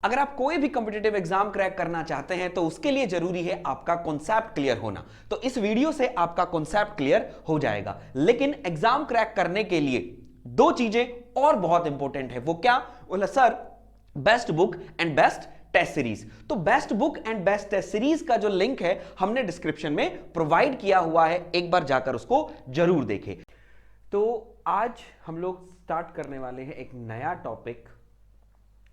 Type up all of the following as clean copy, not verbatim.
अगर आप कोई भी कॉम्पिटिटिव एग्जाम क्रैक करना चाहते हैं तो उसके लिए जरूरी है आपका कॉन्सेप्ट क्लियर होना। तो इस वीडियो से आपका कॉन्सेप्ट क्लियर हो जाएगा। लेकिन एग्जाम क्रैक करने के लिए दो चीजें और बहुत इंपॉर्टेंट है। वो क्या? बोला sir best book and best test series. तो best book and best test series का जो लिंक है हमने डिस्क्रिप्शन में प्रोवाइड किया हुआ है, एक बार जाकर उसको जरूर देखें। तो आज हम लोग स्टार्ट करने वाले हैं एक नया टॉपिक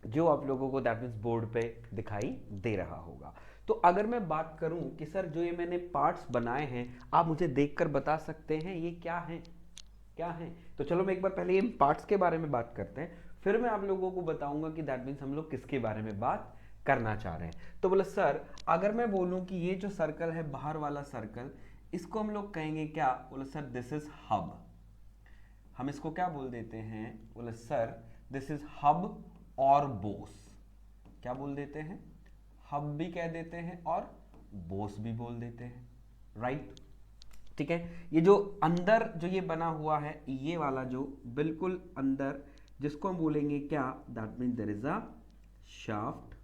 जो आप लोगों को दैट मीन्स बोर्ड पे दिखाई दे रहा होगा। तो अगर मैं बात करूं कि सर जो ये मैंने पार्ट्स बनाए हैं आप मुझे देखकर बता सकते हैं ये क्या है, क्या है? तो चलो मैं एक बार पहले इन पार्ट्स के बारे में बात करते हैं, फिर मैं आप लोगों को बताऊंगा कि दैट मीन्स हम लोग किसके बारे में बात करना चाह रहे हैं। तो बोले सर अगर मैं बोलूं कि ये जो सर्कल है बाहर वाला सर्कल, इसको हम लोग कहेंगे क्या? बोले सर दिस इज हब। हम इसको क्या बोल देते हैं? बोले सर दिस इज हब और बोस। क्या बोल देते हैं? हब भी कह देते हैं और बोस भी बोल देते हैं, राइट? ठीक है। ये जो अंदर जो ये बना हुआ है, ये वाला जो बिल्कुल अंदर, जिसको हम बोलेंगे क्या? That means there is a shaft,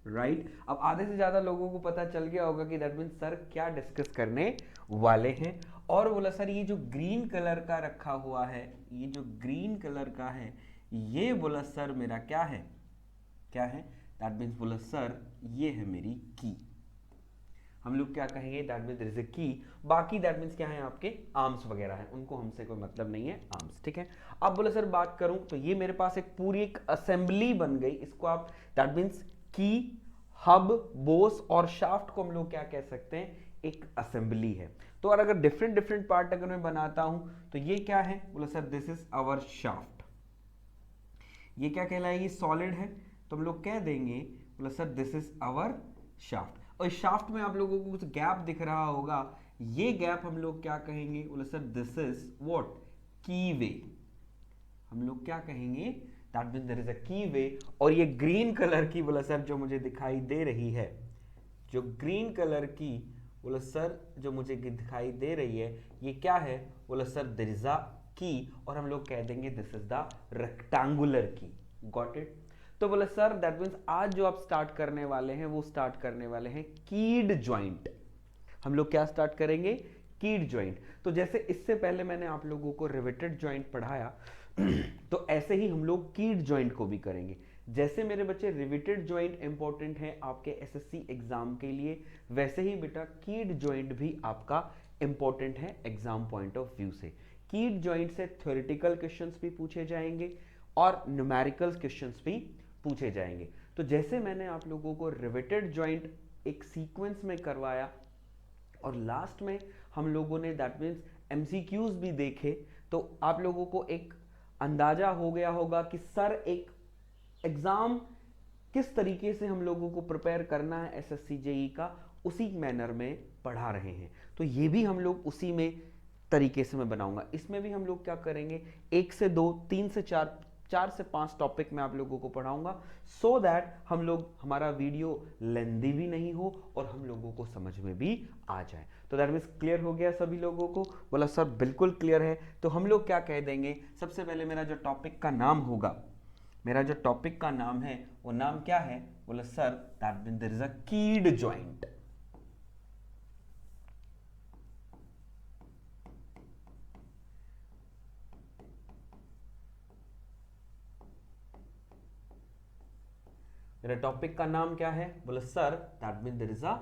right? अब आधे से ज्यादा लोगों को पता चल गया होगा कि दैट मीन्स सर क्या डिस्कस करने वाले हैं। और बोला सर ये जो ग्रीन कलर का रखा हुआ है, ये जो ग्रीन कलर का है, ये बोला सर मेरा क्या है? क्या है? दैट मीन्स बोला सर ये है मेरी की। हम लोग क्या कहेंगे? That means there is a key. बाकी दैट मीन्स क्या है? आपके आर्म्स वगैरह हैं, उनको हमसे कोई मतलब नहीं है, आर्म्स, ठीक है। अब बोला सर बात करूं तो ये मेरे पास एक पूरी एक असेंबली बन गई। इसको आप दैट मीन्स की, हब, बोस और शाफ्ट को हम लोग क्या कह सकते हैं? एक असेंबली है। तो और अगर डिफरेंट डिफरेंट पार्ट अगर मैं बनाता हूं तो ये क्या है? बोला sir this is our shaft. ये क्या कहलाएगी? सॉलिड है, तो हम लोग कह देंगे बोला sir this is our shaft. और शाफ्ट में आप लोगों को कुछ गैप दिख रहा होगा, ये गैप हम लोग क्या कहेंगे? बोला सर दिस इज व्हाट? की वे। हम लोग क्या कहेंगे? That means there is a keyway. और ये ग्रीन कलर की बोला सर जो मुझे दिखाई दे रही है, जो ग्रीन कलर की बोला सर जो मुझे दिखाई दे रही है, ये क्या है? बोला सर देयर इज अ की, और हम लोग कह देंगे दिस इज द रेक्टेंगुलर की। Got it? तो बोले सर दैट मीन्स आज जो आप स्टार्ट करने वाले हैं वो स्टार्ट करने वाले हैं कीड ज्वाइंट। हम लोग क्या स्टार्ट करेंगे? कीड ज्वाइंट। तो जैसे इससे पहले मैंने आप लोगों को रिवेटेड ज्वाइंट पढ़ाया तो ऐसे ही हम लोग कीड ज्वाइंट को भी करेंगे। जैसे मेरे बच्चे रिवेटेड ज्वाइंट इंपॉर्टेंट है आपके एसएससी एग्जाम के लिए, वैसे ही बेटा कीड ज्वाइंट भी आपका इंपॉर्टेंट है एग्जाम पॉइंट ऑफ व्यू से। कीड ज्वाइंट से थ्योरेटिकल क्वेश्चंस भी पूछे जाएंगे और न्यूमेरिकल क्वेश्चंस भी पूछे जाएंगे। तो जैसे मैंने आप लोगों को रिवेटेड ज्वाइंट एक सीक्वेंस में करवाया और लास्ट में हम लोगों ने दैट मीन्स एमसीक्यूज भी देखे, तो आप लोगों को एक अंदाजा हो गया होगा कि सर एक एग्जाम किस तरीके से हम लोगों को प्रिपेयर करना है एसएससी जेई का, उसी मैनर में पढ़ा रहे हैं। तो ये भी हम लोग उसी में तरीके से मैं बनाऊंगा। इसमें भी हम लोग क्या करेंगे? 1 से 2, 3 से 4, 4 से 5 टॉपिक मैं आप लोगों को पढ़ाऊंगा, सो दैट हम लोग हमारा वीडियो लेंदी भी नहीं हो और हम लोगों को समझ में भी आ जाए। तो दैट मीन्स क्लियर हो गया सभी लोगों को? बोला सर बिल्कुल क्लियर है। तो हम लोग क्या कह देंगे? सबसे पहले मेरा जो टॉपिक का नाम होगा, मेरा जो टॉपिक का नाम है वो नाम क्या है? बोला sir that means there is a keyed joint. मेरा टॉपिक का नाम क्या है? बोला sir that means there is a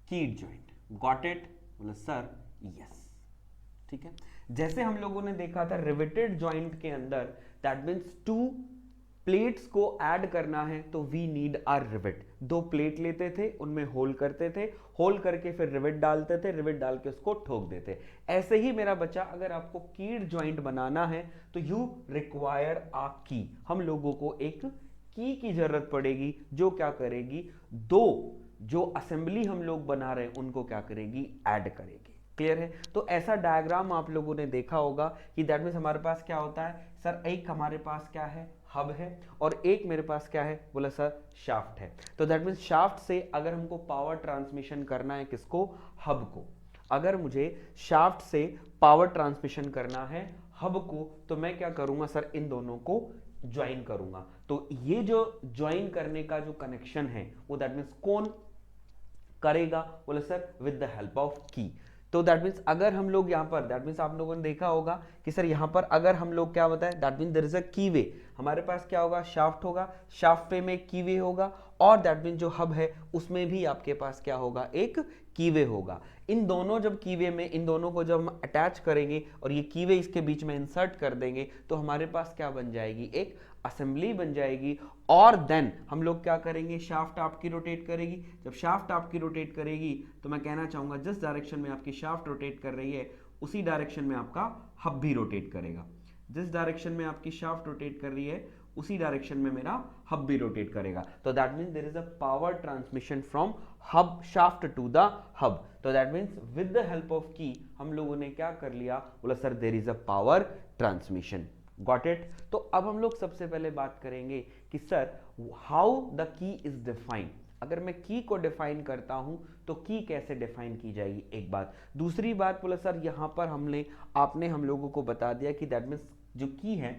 keyed joint. Got it? बोला सर यस। ठीक है। जैसे हम लोगों ने देखा था रिवेटेड ज्वाइंट के अंदर दैट मीन्स 2 प्लेट्स को ऐड करना है तो we need a rivet. 2 plate लेते थे, उनमें होल करते थे, होल करके फिर रिवेट डालते थे, रिवेट डाल के उसको ठोक देते। ऐसे ही मेरा बच्चा अगर आपको कीड ज्वाइंट बनाना है तो यू रिक्वायर अ की। हम लोगों को एक की जरूरत पड़ेगी जो क्या करेगी? 2 जो असेंबली हम लोग बना रहे हैं उनको क्या करेगी? ऐड करेगी। क्लियर है? तो ऐसा डायग्राम आप लोगों ने देखा होगा कि दैट मीन्स हमारे पास क्या होता है? सर एक हमारे पास क्या है? हब है, और एक मेरे पास क्या है? बोला सर शाफ्ट है। तो दैट मीन्स शाफ्ट से अगर हमको पावर ट्रांसमिशन करना है किसको? हब को। अगर मुझे शाफ्ट से पावर ट्रांसमिशन करना है हब को, तो मैं क्या करूंगा? सर इन दोनों को ज्वाइन करूंगा। तो ये जो ज्वाइन करने का जो कनेक्शन है वो दैट मीन्स कौन करेगा, बोले sir with the help of की। तो दैट मीन्स अगर हम लोग यहाँ पर दैट मीन्स आप लोगों ने देखा होगा कि सर यहाँ पर अगर हम लोग क्या बताए that means there is a keyway, हमारे पास क्या होगा शाफ्ट होगा, शाफ्ट पे में की वे होगा, और दैट मीन्स जो हब है उसमें भी आपके पास क्या होगा एक कीवे होगा। इन दोनों जब कीवे में इन दोनों को जब हम अटैच करेंगे और ये कीवे इसके बीच में इंसर्ट कर देंगे तो हमारे पास क्या बन जाएगी एक असेंबली बन जाएगी। और देन हम लोग क्या करेंगे शाफ्ट आपकी रोटेट करेगी, जब शाफ्ट आपकी रोटेट करेगी तो मैं कहना चाहूंगा जिस डायरेक्शन में आपकी शाफ्ट रोटेट कर रही है उसी डायरेक्शन में आपका हब भी रोटेट करेगा, जिस डायरेक्शन में आपकी शाफ्ट रोटेट कर रही है उसी डायरेक्शन में मेरा हब भी रोटेट करेगा। तो that means there is a power transmission from hub shaft to the hub. तो that means with the help of key हम लोगों ने क्या कर लिया, बोला sir there is a power transmission. Got it. तो अब हम लोग सबसे पहले बात करेंगे कि sir how the key is defined. अगर मैं की को डिफाइन करता हूं तो की कैसे डिफाइन की जाएगी, एक बात। दूसरी बात बोला सर यहां पर आपने हम लोगों को बता दिया कि दैट मीन्स जो की है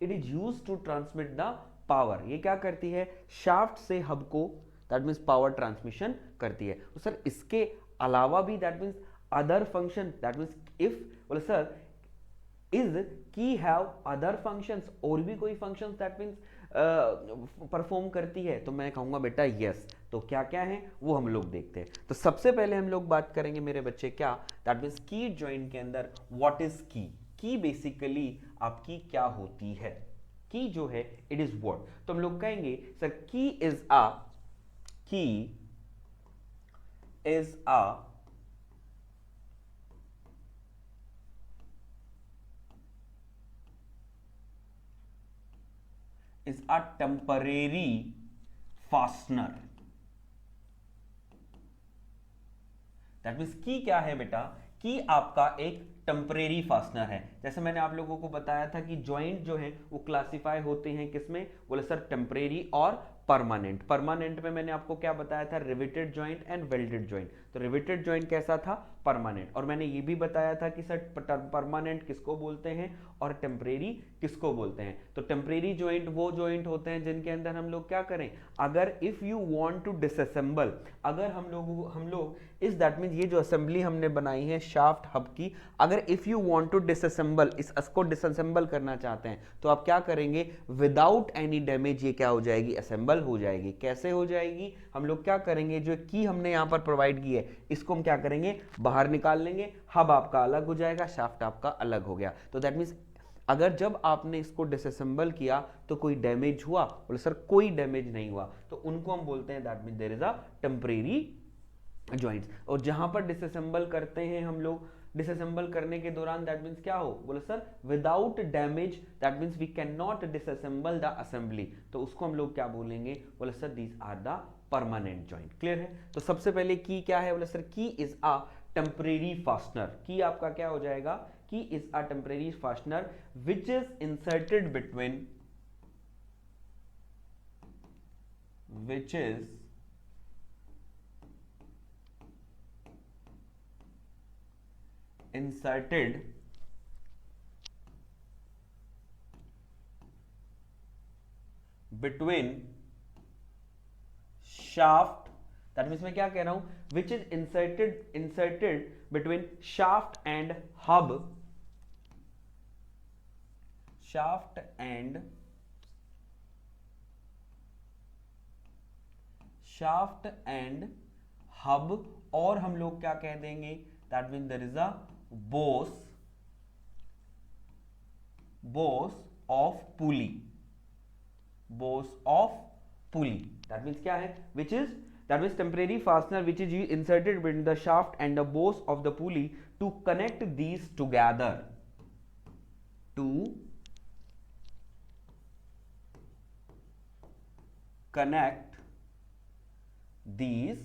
it is use to transmit the power. ये क्या करती है शाफ्ट से हब को दैट मीन्स पावर ट्रांसमिशन करती है। तो सर इसके अलावा भी that means other function, that means if बोले सर इज की हैव अदर फंक्शंस, और भी कोई फंक्शंस दैट मीन्स परफॉर्म करती है, तो मैं कहूंगा बेटा यस। तो क्या क्या है वो हम लोग देखते हैं। तो सबसे पहले हम लोग बात करेंगे मेरे बच्चे क्या दैट मीन्स की जॉइंट के अंदर व्हाट इज की। की बेसिकली आपकी क्या होती है, की जो है इट इज व्हाट। तो हम लोग कहेंगे sir key is a temporary fastener। That means की क्या है बेटा, की आपका एक टेम्परेरी फास्टनर है। जैसे मैंने आप लोगों को बताया था कि जॉइंट जो है वो क्लासिफाई होते हैं किसमें, बोले सर टेम्परेरी और परमानेंट। परमानेंट में मैंने आपको क्या बताया था riveted joint and welded joint. तो रिवेटेड जॉइंट कैसा था परमानेंट। और मैंने ये भी बताया था कि सर परमानेंट किसको बोलते हैं और टेम्परेरी किसको बोलते हैं। तो टेम्परेरी जॉइंट वो जॉइंट होते हैं जिनके अंदर हम लोग क्या करें, अगर if you want to disassemble, अगर हम लोग इस दैट मींस ये जो असेंबली हमने बनाई है शाफ्ट हब की, अगर if you want to disassemble इसको डिसअसेंबल करना चाहते हैं तो आप क्या करेंगे विदाउट एनी डैमेज ये क्या हो जाएगी असेंबल हो जाएगी। कैसे हो जाएगी, हम लोग क्या करेंगे जो की हमने यहां पर प्रोवाइड की है इसको हम क्या करेंगे बाहर निकाल लेंगे, हब आपका अलग हो जाएगा, शाफ्ट आपका अलग हो गया। तो दैट मींस अगर जब आपने इसको डिसअसेंबल किया तो कोई डैमेज हुआ, बोले सर कोई डैमेज नहीं हुआ, तो उनको हम बोलते हैं that means there is a temporary joints. और जहां पर डिसअसेंबल करते हैं हम लोग, डिसअसेंबल करने के दौरान दैट मींस क्या हो, बोले sir without damage, that means we can not disassemble the assembly, तो उसको हम लोग क्या बोलेंगे, बोले sir these are the permanent joint. Clear है। तो सबसे पहले की क्या है, बोले sir key is a temporary fastener. की आपका क्या हो जाएगा, की is a temporary fastener which is inserted between, which is inserted between shaft, that means मैं क्या कह रहा हूं which is inserted between shaft and hub, shaft and hub, और हम लोग क्या कह देंगे that mean there is a boss of pulley, that means क्या है which is that means temporary fastener which is inserted between the shaft and the boss of the pulley to connect these together, to connect these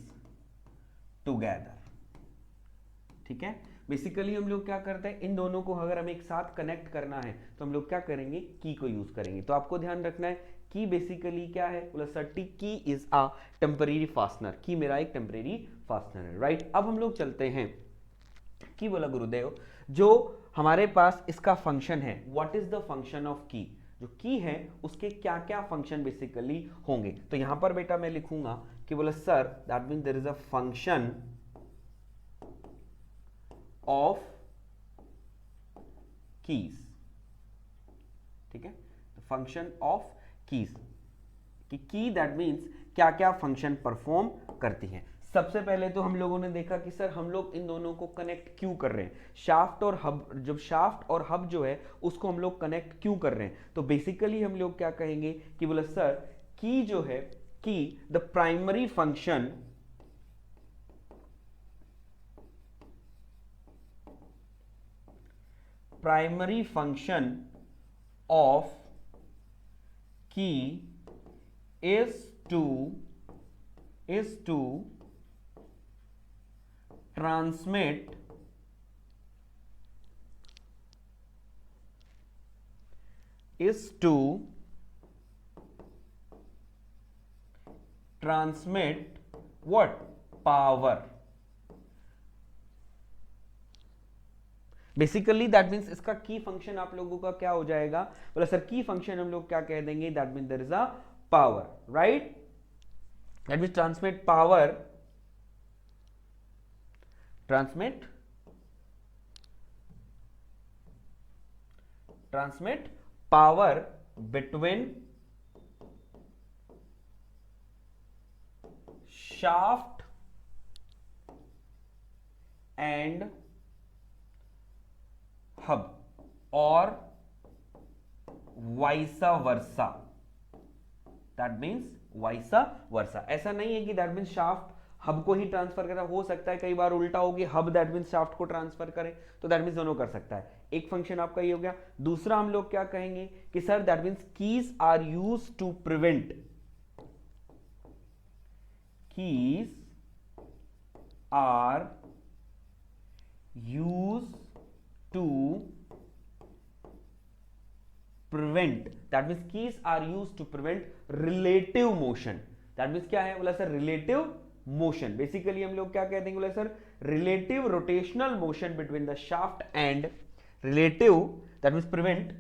together। ठीक है। Basically हम लोग क्या करते हैं, इन दोनों को अगर हमें एक साथ कनेक्ट करना है तो हम लोग क्या करेंगे की को यूज करेंगे। तो आपको ध्यान रखना है की बेसिकली क्या है, बोला सर्टी की इज अ टेम्परेरी फास्टनर, की मेरा एक टेम्परेरी फास्टनर है। राइट। अब हम लोग चलते हैं की, बोला गुरुदेव जो हमारे पास इसका फंक्शन है, what is the function of की। जो की है उसके क्या क्या फंक्शन बेसिकली होंगे। तो यहां पर बेटा मैं लिखूंगा कि बोले sir that mean there is a function of keys. ठीक है, तो फंक्शन ऑफ कीज कि की दैट मीन्स क्या क्या फंक्शन परफॉर्म करती है। सबसे पहले तो हम लोगों ने देखा कि सर हम लोग इन दोनों को कनेक्ट क्यों कर रहे हैं, शाफ्ट और हब, जब शाफ्ट और हब जो है उसको हम लोग कनेक्ट क्यों कर रहे हैं। तो बेसिकली हम लोग क्या कहेंगे कि बोले सर की जो है, की the primary function of key is to transmit what power। Basically that means इसका की फंक्शन आप लोगों का क्या हो जाएगा, बोला सर की फंक्शन हम लोग क्या कह देंगे, that mean there is a power, right. That means transmit power, transmit power between shaft and hub और वाइसा वर्सा। दैट मीन्स वाइसा वर्सा। ऐसा नहीं है कि दैट मीन्स शाफ्ट हब को ही ट्रांसफर करे, हो सकता है कई बार उल्टा होगी, हब दैट मीन्स शाफ्ट को ट्रांसफर करे, तो दैट मीन्स दोनों कर सकता है। एक फंक्शन आपका ये हो गया। दूसरा हम लोग क्या कहेंगे कि sir that means keys are use to prevent, keys are use to prevent, that means keys are used to prevent relative motion। that means क्या है बोला सर, relative motion। बेसिकली हम लोग क्या कहते हैं बोला sir, relative rotational motion between the shaft and relative, that means prevent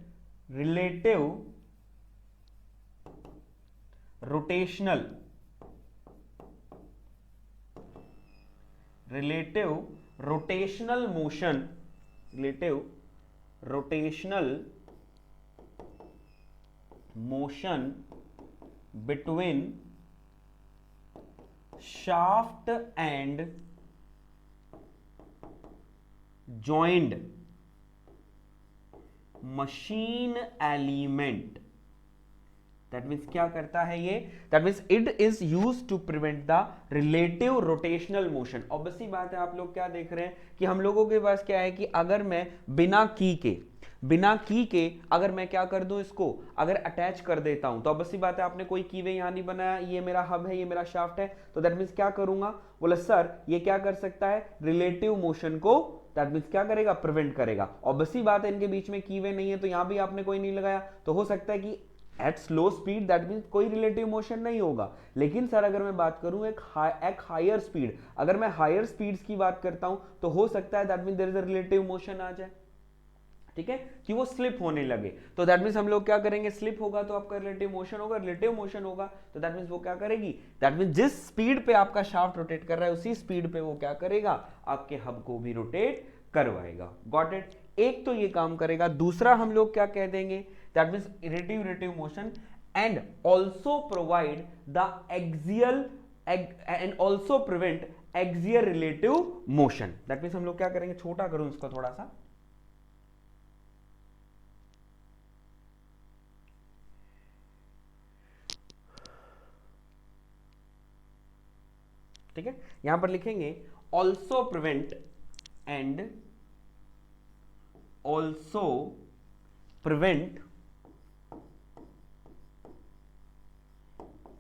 relative rotational motion, relative rotational motion between shaft and joined machine element। That means क्या करता है ये, that means it is use to prevent the relative rotational motion. Obviously बात है, आप लोग क्या देख रहे हैं कि हम लोगों के पास क्या है कि अगर मैं बिना की के अगर मैं क्या कर दूं, इसको अगर अटैच कर देता हूं, तो ऑब्वियसली बात है आपने कोई कीवे यहां नहीं बनाया, ये मेरा हब है, ये मेरा शाफ्ट है, तो दैट मीन्स क्या करूंगा, बोले सर ये क्या कर सकता है, रिलेटिव मोशन को दैट मीन्स क्या करेगा, प्रिवेंट करेगा। ऑब्वियसली बात है इनके बीच में कीवे नहीं है, तो यहां भी आपने कोई नहीं लगाया, तो हो सकता है कि at slow speed that means कोई रिलेटिव मोशन नहीं होगा। लेकिन सर अगर मैं बात करूं एक हायर स्पीड, अगर मैं हायर स्पीड्स की बात करता हूं, तो हो सकता है that mean there is a relative motion आ जाए। ठीक है, कि वो स्लिप होने लगे, तो दैट मीन्स हम लोग क्या करेंगे, स्लिप होगा तो आपका रिलेटिव मोशन होगा, रिलेटिव मोशन होगा तो दैट मीन्स वो क्या करेगी, दैट मीन्स जिस स्पीड पे आपका शाफ्ट रोटेट कर रहा है उसी स्पीड पे वो क्या करेगा, आपके हब को भी रोटेट करवाएगा। Got it. एक तो ये काम करेगा। दूसरा हम लोग क्या कह देंगे, that means relative motion and also provide the axial and also prevent axial relative motion. That means हम लोग क्या करेंगे, छोटा करूं इसको थोड़ा सा, ठीक है, यहां पर लिखेंगे also prevent and also prevent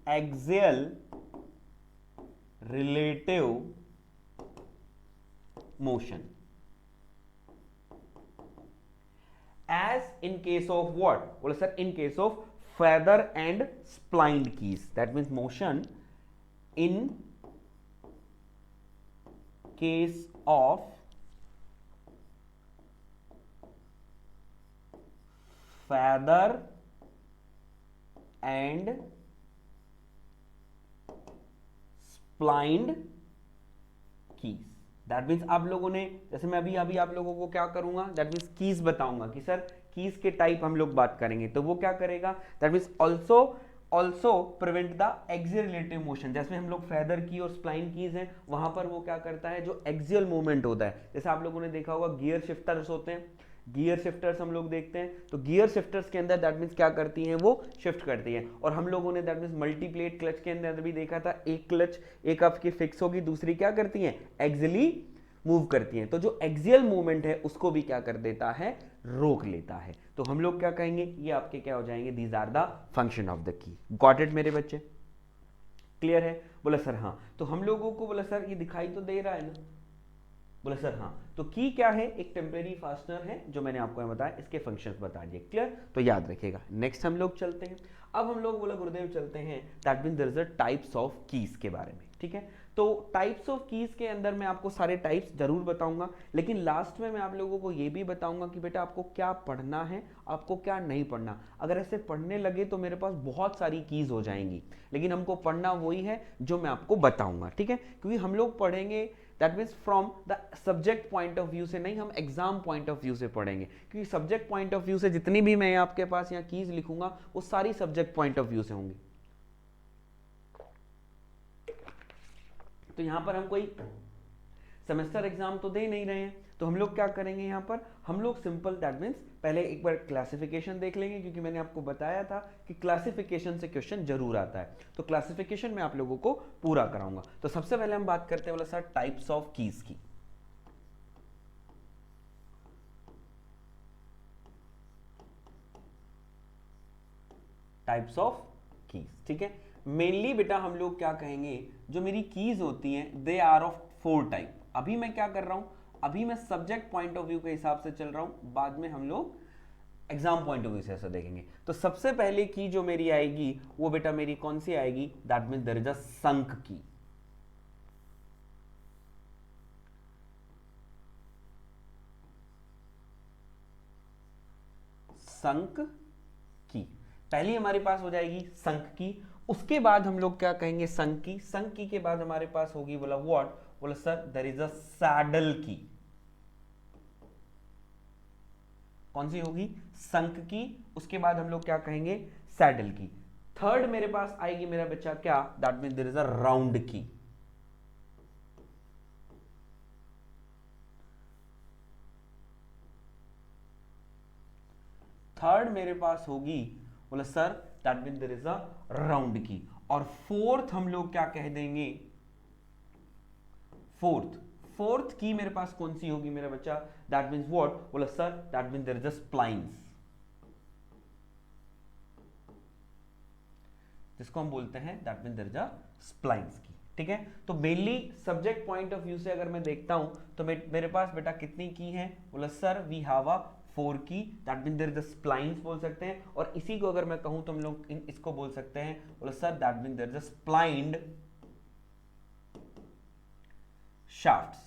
axial relative motion as in case of what, बोले sir in case of feather and splined keys। that means motion in case of feather and splined keys. That means आप लोगों ने, जैसे मैं अभी आप लोगों को क्या करूंगा, दैट मीन्स कीज बताऊंगा कि सर कीज के टाइप हम लोग बात करेंगे, तो वो क्या करेगा, that means also prevent the axial relative motion. जैसे हम लोग फेदर की और स्प्लाइन कीज हैं, वहां पर वो क्या करता है, जो एक्सियल मूवमेंट होता है, जैसे आप लोगों ने देखा होगा गियर शिफ्टर्स होते हैं, गियर शिफ्टर्स हम लोग देखते हैं, तो गियर शिफ्टर्स के अंदर दैट मीन्स क्या करती हैं, वो शिफ्ट करती हैं। और हम लोगों ने दैट मीन्स मल्टीप्लेट क्लच के अंदर भी देखा था, एक क्लच एक आपकी फिक्स होगी, दूसरी क्या करती हैं, एक्सियली मूव करती हैं। तो जो एक्सियल मूवमेंट है उसको भी क्या कर देता है, रोक लेता है। तो हम लोग क्या कहेंगे, ये आपके क्या हो जाएंगे, these are the function of the key. Got it मेरे बच्चे, क्लियर है? बोला सर हाँ। तो हम लोगों को बोला सर ये दिखाई तो दे रहा है ना, बोला सर हाँ। तो की क्या है, एक टेम्परेरी फास्टनर है, जो मैंने आपको बताया, इसके फंक्शंस बता दिए, क्लियर? तो याद रखिएगा। नेक्स्ट हम लोग चलते हैं, अब हम लोग बोला गुरुदेव चलते हैं, that mean there is a types of keys के बारे में, ठीक है? तो टाइप्स ऑफ कीज के अंदर मैं आपको सारे टाइप्स जरूर बताऊंगा, लेकिन लास्ट में मैं आप लोगों को ये भी बताऊंगा कि बेटा आपको क्या पढ़ना है, आपको क्या नहीं पढ़ना। अगर ऐसे पढ़ने लगे तो मेरे पास बहुत सारी कीज हो जाएंगी, लेकिन हमको पढ़ना वही है जो मैं आपको बताऊंगा, ठीक है? क्योंकि हम लोग पढ़ेंगे that means from the subject point of view से नहीं, हम एग्जाम पॉइंट ऑफ व्यू से पढ़ेंगे। क्योंकि सब्जेक्ट पॉइंट ऑफ व्यू से जितनी भी मैं आपके पास यहाँ कीज लिखूंगा वो सारी सब्जेक्ट पॉइंट ऑफ व्यू से होंगी। तो यहां पर हम कोई सेमेस्टर एग्जाम तो दे नहीं रहे हैं, तो हम लोग क्या करेंगे, यहां पर हम लोग सिंपल दैट मीन्स पहले एक बार क्लासिफिकेशन देख लेंगे, क्योंकि मैंने आपको बताया था कि क्लासिफिकेशन से क्वेश्चन जरूर आता है, तो क्लासिफिकेशन में आप लोगों को पूरा कराऊंगा। तो सबसे पहले हम बात करते हैं बोला सर टाइप्स ऑफ कीज की। टाइप्स ऑफ कीज, ठीक है? मेनली बेटा हम लोग क्या कहेंगे, जो मेरी कीज होती हैं दे आर ऑफ 4 टाइप। अभी मैं क्या कर रहा हूं, अभी मैं सब्जेक्ट पॉइंट ऑफ व्यू के हिसाब से चल रहा हूं, बाद में हम लोग एग्जाम पॉइंट ऑफ व्यू से ऐसा देखेंगे। तो सबसे पहले की जो मेरी आएगी वो बेटा मेरी कौन सी आएगी, that means there is a sunk key. Sunk की पहली हमारे पास हो जाएगी, संक की। उसके बाद हम लोग क्या कहेंगे, संक की। संक की के बाद हमारे पास होगी बोला व्हाट, बोला sir there is a saddle key. कौन सी होगी, संक की। उसके बाद हम लोग क्या कहेंगे, सैडल की। थर्ड मेरे पास आएगी मेरा बच्चा क्या, that mean there is a round की। थर्ड मेरे पास होगी बोला sir that mean there is a round की। और फोर्थ हम लोग क्या कह देंगे, फोर्थ की मेरे पास कौन सी होगी मेरा बच्चा, दैट मीन्स व्हाट, बोला sir that means there is a splines, जिसको हम बोलते हैं that means there is a splines की, ठीक है? तो mainly subject point of view से अगर मैं देखता हूं तो मेरे पास बेटा कितनी की है, बोला सर वी हैव अ 4 की, that means there is a splines बोल सकते हैं। और इसी को अगर मैं कहूं तो हम लोग इसको बोल सकते हैं, बोला sir that means there is a splined shafts,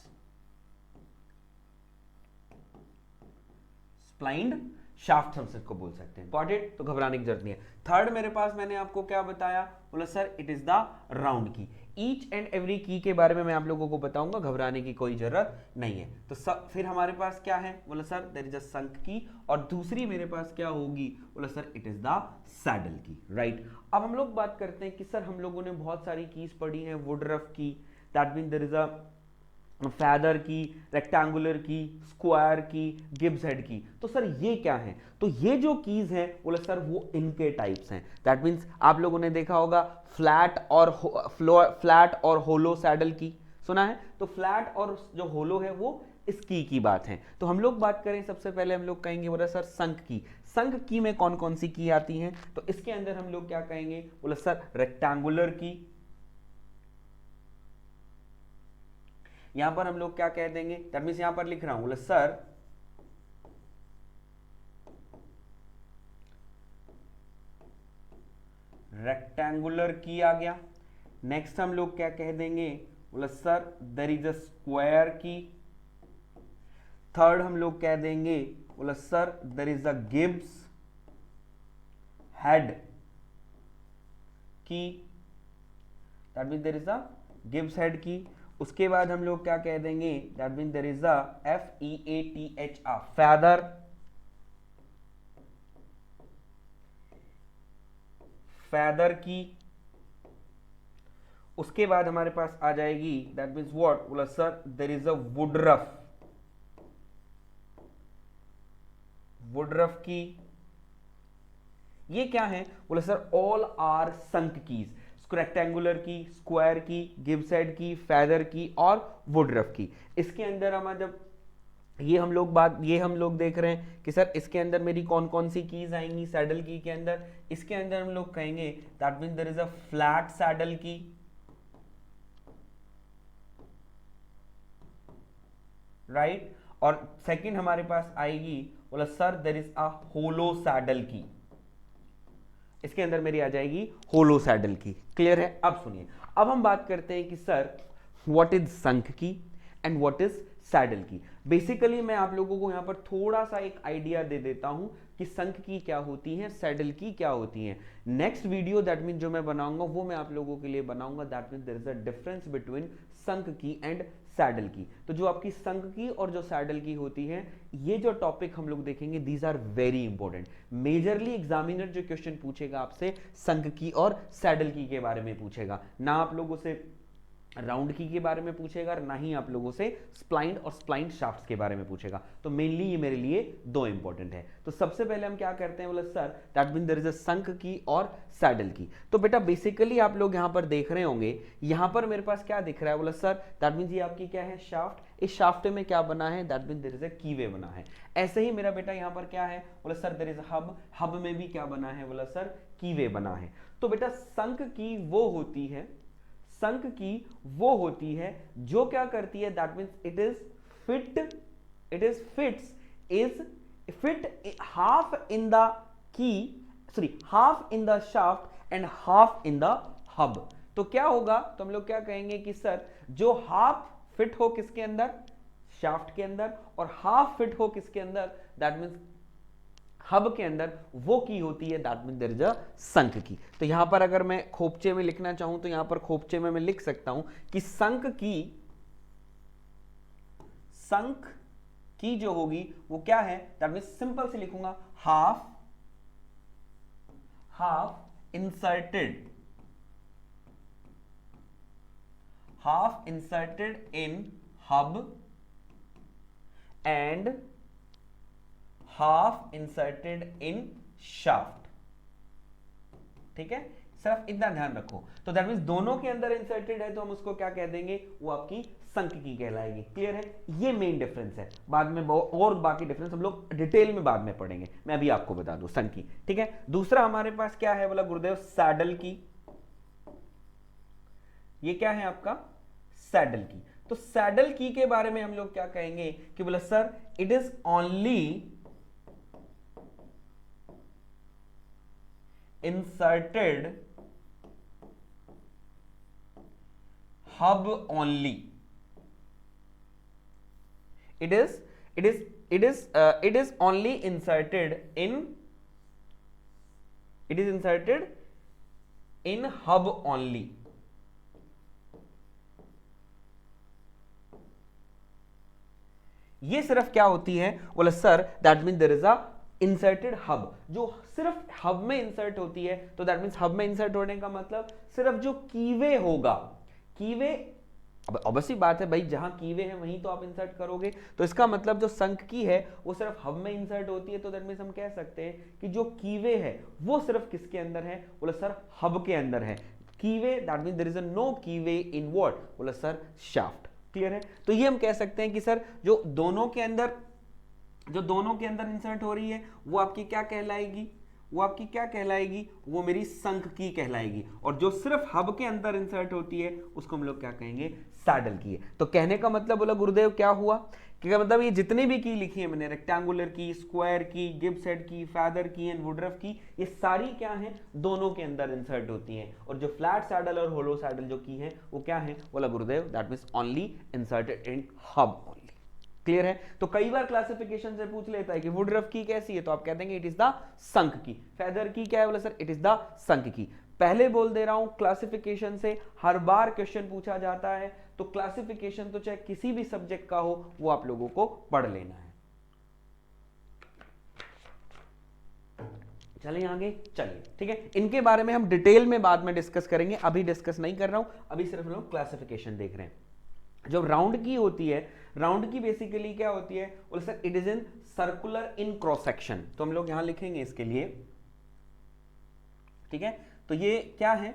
splined shaft हम इसको बोल सकते हैं। Got it? तो घबराने की जरूरत नहीं है। थर्ड मेरे पास मैंने आपको क्या बताया, बोला sir it is the round की। ईच एंड एवरी की के बारे में मैं आप लोगों को बताऊंगा, घबराने की कोई जरूरत नहीं है। तो फिर हमारे पास क्या है, बोला sir there is a sunk key. और दूसरी मेरे पास क्या होगी, बोला sir it is the saddle की, राइट? अब हम लोग बात करते हैं कि सर हम लोगों ने बहुत सारी कीज पढ़ी है, वुडरफ की, that mean there is a feather की, रेक्टेंगुलर की, स्क्वायर की, गिब्स हेड की। तो सर ये क्या है, तो ये जो कीज हैं बोले सर वो इनके टाइप्स हैं। दैट मीन्स आप लोगों ने देखा होगा फ्लैट और होलो सैडल की, सुना है? तो फ्लैट और जो होलो है वो इस की बात है। तो हम लोग बात करें, सबसे पहले हम लोग कहेंगे बोला सर संक की। संक की में कौन कौन सी की आती हैं, तो इसके अंदर हम लोग क्या कहेंगे, बोला सर रेक्टेंगुलर की। यहां पर हम लोग क्या कह देंगे, दैट मींस यहां पर लिख रहा हूं, बोले सर रेक्टेंगुलर की आ गया। नेक्स्ट हम लोग क्या कह देंगे, बोले sir there is a square key. Third हम लोग कह देंगे, बोले sir there is a gibs head key, that mean there is a gibs head key. उसके बाद हम लोग क्या कह देंगे, that mean there is a FEATH a feather, feather key. उसके बाद हमारे पास आ जाएगी दैट मीन्स व्हाट, बोला sir there is a Woodruff, Woodruff key. ये क्या है, बोला sir all are sunk keys, rectangular की, स्क्वायर की, गिब्स हेड की, फेदर की और वुडरफ की। इसके अंदर हम जब ये हम लोग देख रहे हैं कि सर इसके अंदर मेरी कौन कौन सी कीज आएंगी सैडल की के अंदर। इसके अंदर हम लोग कहेंगे that mean there is a flat saddle की, राइट। और सेकंड हमारे पास आएगी, बोला sir there is a hollow saddle की, इसके अंदर मेरी आ जाएगी होलो सैडल की। क्लियर है। अब सुनिए, अब हम बात करते हैं कि sir what is sunk key and what is saddle की। बेसिकली मैं आप लोगों को यहां पर थोड़ा सा एक आइडिया दे देता हूं कि संक की क्या होती है, सैडल की क्या होती है। नेक्स्ट वीडियो दैट मीन जो मैं बनाऊंगा वो मैं आप लोगों के लिए बनाऊंगा, that mean there is a difference between sunk key and saddle की। तो जो आपकी संक की और जो सैडल की होती है, ये जो टॉपिक हम लोग देखेंगे these are very important. Majorly examiner जो क्वेश्चन पूछेगा आपसे संक की और सैडल की के बारे में पूछेगा, ना आप लोगों से राउंड की के बारे में पूछेगा, ना ही आप लोगों से स्प्लाइंड और स्प्लाइंड शाफ्ट्स के बारे में पूछेगा। तो मेनली ये मेरे लिए दो इंपॉर्टेंट है। तो सबसे पहले हम क्या करते हैं, बोले sir that mean there is a sunk key और सैडल की। तो बेटा बेसिकली आप लोग यहां पर देख रहे होंगे, यहां पर मेरे पास क्या दिख रहा है, बोला सर दैट मीन ये आपकी क्या है शाफ्ट, इस शाफ्ट में क्या बना है, that mean there is a keyway बना है। ऐसे ही मेरा बेटा यहां पर क्या है, बोला sir there is a hub, hub में भी क्या बना है, बोला सर कीवे बना है। तो बेटा संक की वो होती है, संक की वो होती है जो क्या करती है, that means it is fit half in the key, sorry half in the shaft and half in the hub. तो क्या होगा, तो हम लोग क्या कहेंगे कि सर जो हाफ फिट हो किसके अंदर, शाफ्ट के अंदर, और हाफ फिट हो किसके अंदर, दैट मीन्स हब के अंदर, वो की होती है that mean there is a sunk key. तो यहां पर अगर मैं खोपचे में लिखना चाहूं तो यहां पर खोपचे में मैं लिख सकता हूं कि संक की जो होगी वो क्या है, दैट मीन सिंपल से लिखूंगा half inserted in hub and half inserted in shaft. ठीक है, सिर्फ इतना ध्यान रखो। तो दैट मींस दोनों के अंदर इंसर्टेड है तो हम उसको क्या कह देंगे, वो आपकी संक की कहलाएगी। क्लियर है, ये मेन डिफरेंस है। बाद में और बाकी डिफरेंस हम लोग डिटेल में बाद में पढ़ेंगे, मैं अभी आपको बता दूं संक की। ठीक है, दूसरा हमारे पास क्या है, बोला गुरुदेव सैडल की। ये क्या है आपका सैडल की। तो सैडल की के बारे में हम लोग क्या कहेंगे कि बोला sir it is only inserted hub only. It is only inserted in, it is inserted in hub only. ये सिर्फ क्या होती है, बोला sir that mean there is a inserted hub, जो सिर्फ हब में इंसर्ट होती है। तो दैट मींस हब में इंसर्ट होने का मतलब सिर्फ जो कीवे होगा, कीवे, अब ऑब्वियसली बात है भाई जहां कीवे है वहीं तो आप इंसर्ट करोगे। तो इसका मतलब जो संक की है वो सिर्फ हब में इंसर्ट होती है। तो दैट मींस हम कह सकते हैं कि जो कीवे है वो सिर्फ किसके अंदर है, बोला सर हब के अंदर है। Keyway that means there is no keyway in what, बोला सर शाफ्ट। क्लियर है, तो ये हम कह सकते हैं कि सर जो दोनों के अंदर इंसर्ट हो रही है वो आपकी क्या कहलाएगी, वो मेरी संक की कहलाएगी। और जो सिर्फ हब के अंदर इंसर्ट होती है उसको हम लोग क्या कहेंगे, सैडल की है। तो कहने का मतलब बोला गुरुदेव क्या हुआ, कि मतलब ये जितनी भी की लिखी है मैंने, रेक्टेंगुलर की, स्क्वायर की, गिब्स हेड की, फेदर की एंड वुडरफ की, ये सारी क्या है, दोनों के अंदर इंसर्ट होती हैं। और जो फ्लैट सैडल और होलो सैडल जो की है वो क्या है, बोला गुरुदेव that means only inserted in hub only. Clear है, तो कई बार क्लासिफिकेशन से पूछ लेता है कि वुडरफ की कैसी है, तो आप कह देंगे इट इज द संक की। फेदर की क्या है, बोला सर इट इज द संक की। पहले बोल दे रहा हूं क्लासिफिकेशन से हर बार क्वेश्चन पूछा जाता है, तो क्लासिफिकेशन तो चाहे किसी भी सब्जेक्ट का हो वो आप लोगों को पढ़ लेना है। चलिए आगे चलिए, ठीक है। इनके बारे में हम डिटेल में बाद में डिस्कस करेंगे, अभी डिस्कस नहीं कर रहा हूं, अभी सिर्फ हम लोग क्लासिफिकेशन देख रहे हैं। जो राउंड की होती है, राउंड की बेसिकली क्या होती है, बोले sir it is in circular in cross section, तो हम लोग यहां लिखेंगे इसके लिए, ठीक है। तो ये क्या है,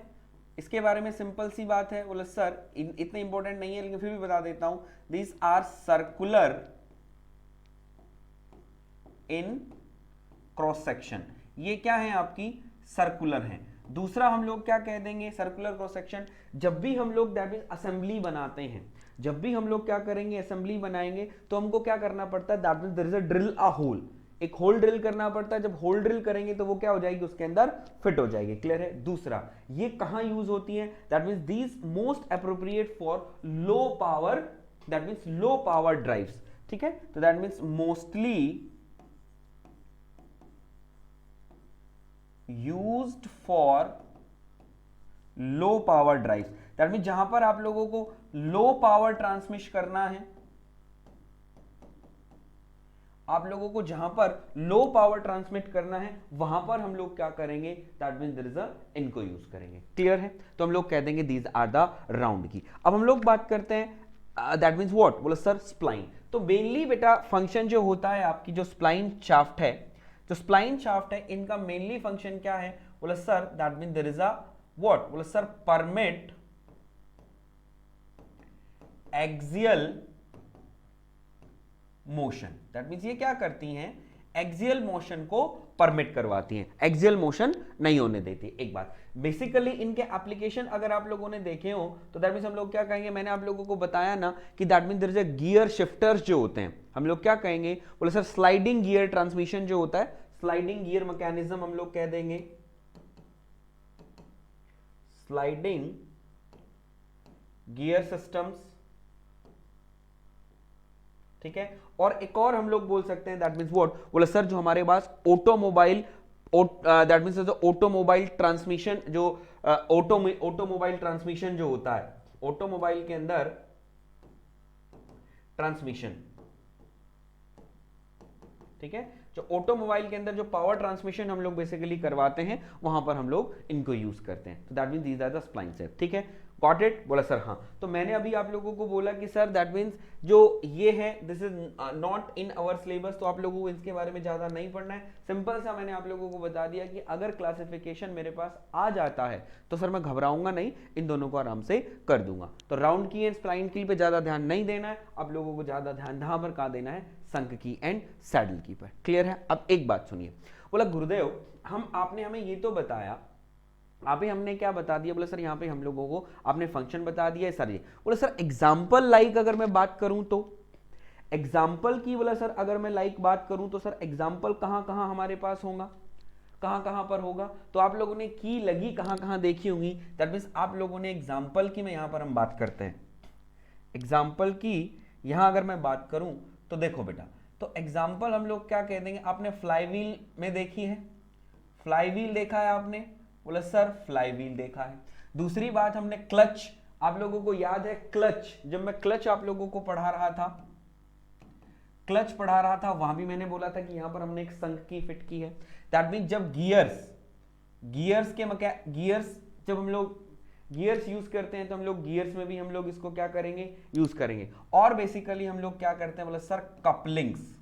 इसके बारे में सिंपल सी बात है, बोले सर इतने इंपॉर्टेंट नहीं है लेकिन फिर भी बता देता हूं, these are circular in cross section. ये क्या है आपकी, सर्कुलर है। दूसरा हम लोग क्या कह देंगे, सर्कुलर क्रॉस सेक्शन, जब भी हम लोग दैट मींस असेंबली बनाते हैं, जब भी हम लोग क्या करेंगे, असेंबली बनाएंगे, तो हमको क्या करना पड़ता है, that means there is a drill a hole, एक होल ड्रिल करना पड़ता है। जब होल ड्रिल करेंगे तो वो क्या हो जाएगी, उसके अंदर फिट हो जाएगी। क्लियर है। दूसरा ये कहां यूज होती है, that means these most appropriate for low power, that means low power drives, ठीक है। तो that means mostly used for low power drives, that means जहां पर आप लोगों को लो पावर ट्रांसमिट करना है, आप लोगों को जहां पर लो पावर ट्रांसमिट करना है वहां पर हम लोग क्या करेंगे, that means there is a, इनको यूज करेंगे। क्लियर है। तो हम लोग कह देंगे दीज आर द राउंड की। अब हम लोग बात करते हैं दैट मींस व्हाट, बोलो सर स्प्लाइन। तो मेनली बेटा फंक्शन जो होता है आपकी, जो स्प्लाइन शाफ्ट है, जो स्प्लाइन शाफ्ट है, इनका मेनली फंक्शन क्या है, बोले sir that mean there is a what, बोले sir permit axial motion. That means ये क्या करती हैं, एक्सियल मोशन को परमिट करवाती हैं, एक्सियल मोशन नहीं होने देती। एक बात बेसिकली इनके एप्लीकेशन अगर आप लोगों ने देखे हो तो दैट मींस हम लोग क्या कहेंगे, मैंने आप लोगों को बताया ना कि that means there is a gear shifters जो होते हैं, हम लोग क्या कहेंगे, बोले सर स्लाइडिंग गियर ट्रांसमिशन जो होता है, स्लाइडिंग गियर मैकेनिज्म हम लोग कह देंगे, स्लाइडिंग गियर सिस्टम्स, ठीक है। और एक और हम लोग बोल सकते हैं, दैट मींस व्हाट, बोले सर जो हमारे पास automobile, that means automobile transmission, जो ऑटोमोबाइल ट्रांसमिशन जो होता है, ऑटोमोबाइल के अंदर ट्रांसमिशन, ठीक है, जो ऑटोमोबाइल के अंदर जो पावर ट्रांसमिशन हम लोग बेसिकली करवाते हैं वहां पर हम लोग इनको यूज करते हैं। तो that means these are the spline set, ठीक है। गॉट इट, बोला सर हाँ। तो मैंने अभी आप लोगों को बोला कि सर दैट मींस जो ये है this is not in our syllabus, तो आप लोगों को इसके बारे में ज्यादा नहीं पढ़ना है। सिंपल सा मैंने आप लोगों को बता दिया कि अगर क्लासिफिकेशन मेरे पास आ जाता है तो सर मैं घबराऊंगा नहीं, इन दोनों को आराम से कर दूंगा। तो राउंड की एंड स्प्लाइन की पे ज्यादा ध्यान नहीं देना है, आप लोगों को ज्यादा ध्यान यहाँ पर कहाँ देना है, संक की एंड सैडल की पर। क्लियर है। अब एक बात सुनिए, बोला गुरुदेव आपने हमें ये तो बताया, अभी हमने क्या बता दिया, बोले सर यहाँ पे हम लोगों को आपने फंक्शन बता दिया है सर, ये बोले सर एग्जाम्पल लाइक अगर मैं बात करूं तो एग्जाम्पल की, बोला सर अगर मैं लाइक बात करूं तो सर एग्जाम्पल कहां कहां हमारे पास होगा, कहां कहां पर होगा। तो आप लोगों ने की लगी कहां कहां देखी होंगी, दैट मींस आप लोगों ने एग्जाम्पल की में यहां पर हम बात करते हैं, एग्जाम्पल की यहां अगर मैं बात करूं तो देखो बेटा, तो एग्जाम्पल हम लोग क्या कह देंगे, आपने फ्लाईव्हील में देखी है, फ्लाईव्हील देखा है आपने, बोला सर फ्लाईव्हील देखा है। दूसरी बात हमने क्लच, आप लोगों को याद है क्लच, जब मैं क्लच आप लोगों को पढ़ा रहा था, क्लच पढ़ा रहा था, वहां भी मैंने बोला था कि यहां पर हमने एक संक की फिट की है। दैट मींस जब गियर्स जब हम लोग गियर्स यूज करते हैं तो हम लोग गियर्स में भी हम लोग इसको क्या करेंगे, यूज करेंगे। और बेसिकली हम लोग क्या करते हैं, बोला सर कपलिंग्स,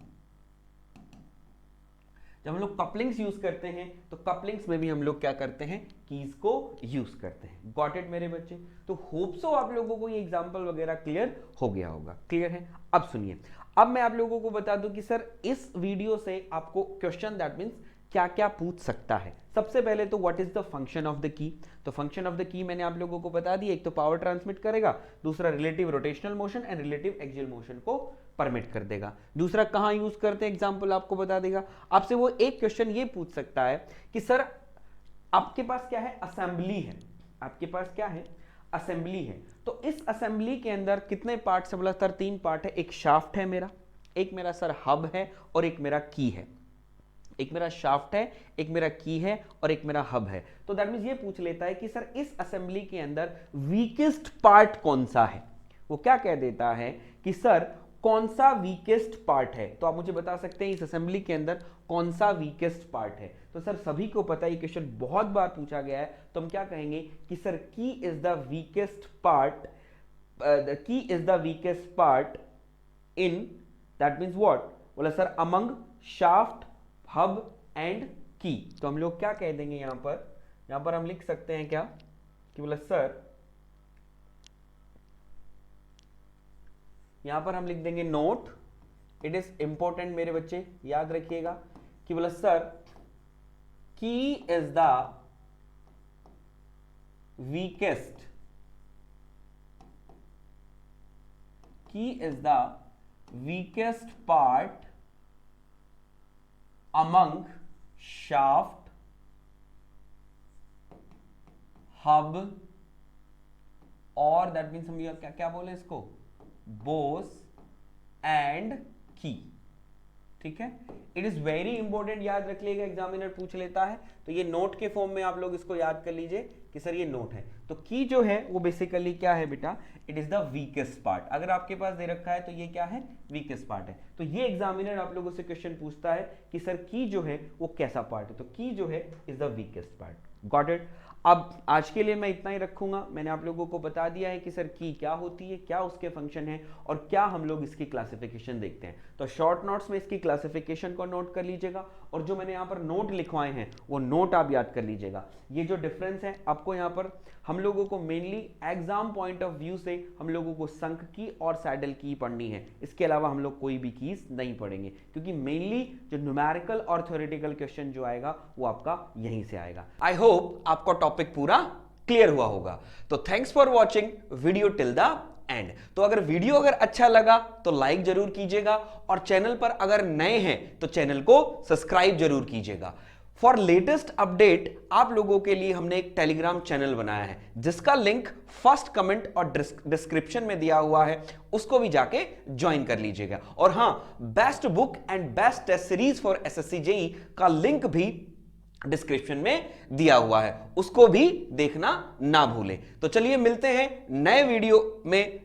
जब हम लोग कपलिंग्स यूज करते हैं तो कपलिंग्स में भी हम लोग क्या करते हैं, कीज को यूज करते हैं। गॉट इट मेरे बच्चे। तो होप सो आप लोगों को ये एग्जांपल वगैरह क्लियर हो गया होगा। क्लियर है। अब सुनिए, अब मैं आप लोगों को बता दूं कि सर इस वीडियो से आपको क्वेश्चन दैट मींस क्या क्या पूछ सकता है। सबसे पहले तो what is the function of the की, तो फंक्शन ऑफ द की मैंने आप लोगों को बता दिया, एक तो पावर ट्रांसमिट करेगा, दूसरा relative rotational motion and relative axial motion को परमिट कर देगा, दूसरा कहां यूज करते हैं एग्जांपल आपको बता देगा। आपसे वो एक क्वेश्चन ये पूछ सकता है कि सर आपके पास क्या है, असेंबली है, आपके पास क्या है, असेंबली है, तो इस असेंबली के अंदर कितने पार्ट है, बोला सर 3 पार्ट है, एक शाफ्ट है मेरा, एक मेरा सर हब है और एक मेरा की है। एक मेरा शाफ्ट है, एक मेरा की है और एक मेरा हब है। तो दैट मींस ये पूछ लेता है कि सर इस असेंबली के अंदर वीकेस्ट पार्ट कौन सा है। वो क्या कह देता है कि सर कौन सा वीकेस्ट पार्ट है। तो आप मुझे बता सकते हैं इस असेंबली के अंदर कौन सा वीकेस्ट पार्ट है। तो सर सभी को पता है, ये क्वेश्चन बहुत बार पूछा गया है, तो हम क्या कहेंगे कि sir key is the weakest part, key is the weakest part in, that means what, बोला sir among shaft, hub and key. तो हम लोग क्या कह देंगे यहां पर हम लिख सकते हैं क्या कि बोला सर, यहां पर हम लिख देंगे नोट, इट इज इंपॉर्टेंट मेरे बच्चे याद रखिएगा कि बोला sir key is the weakest, की is the weakest part among shaft, hub और दैट मीन्स हम क्या क्या बोले इसको, बोस एंड की। ठीक है, इट इज वेरी इंपॉर्टेंट, याद रख लीजिएगा, एग्जामिनर पूछ लेता है तो ये नोट के फॉर्म में आप लोग इसको याद कर लीजिए कि सर ये नोट है। तो की जो है वो बेसिकली क्या है बेटा, it is the weakest part. अगर आपके पास दे रखा है तो ये क्या है, वीकेस्ट पार्ट है। तो ये एग्जामिनर आप लोगों से क्वेश्चन पूछता है कि सर की जो है वो कैसा पार्ट है, तो की जो है is the weakest part. Got it. अब आज के लिए मैं इतना ही रखूंगा। मैंने आप लोगों को बता दिया है कि सर की क्या होती है, क्या उसके फंक्शन है और क्या हम लोग इसकी क्लासिफिकेशन देखते हैं। तो शॉर्ट नोट्स में इसकी क्लासिफिकेशन को नोट कर लीजिएगा और जो मैंने यहाँ पर नोट लिखवाए हैं वो नोट आप याद कर लीजिएगा। ये जो डिफरेंस है आपको यहाँ पर हम लोगों को mainly exam point of view से हम लोगों को संक की और सैडल की पढ़नी है। इसके अलावा हम लोग कोई भी कीज नहीं पढ़ेंगे क्योंकि मेनली जो न्यूमेरिकल और थ्योरेटिकल क्वेश्चन जो आएगा वो आपका यहीं से आएगा। आई होप आपका टॉपिक पूरा क्लियर हुआ होगा। तो thanks for watching video till the end. तो अगर वीडियो अच्छा लगा तो लाइक जरूर कीजिएगा और चैनल पर अगर नए हैं तो चैनल को सब्सक्राइब जरूर कीजिएगा। फॉर लेटेस्ट अपडेट आप लोगों के लिए हमने एक टेलीग्राम चैनल बनाया है जिसका लिंक फर्स्ट कमेंट और डिस्क्रिप्शन में दिया हुआ है, उसको भी जाके ज्वाइन कर लीजिएगा। और हां, best book and best test series for SSC JEE का लिंक भी डिस्क्रिप्शन में दिया हुआ है, उसको भी देखना ना भूलें। तो चलिए मिलते हैं नए वीडियो में।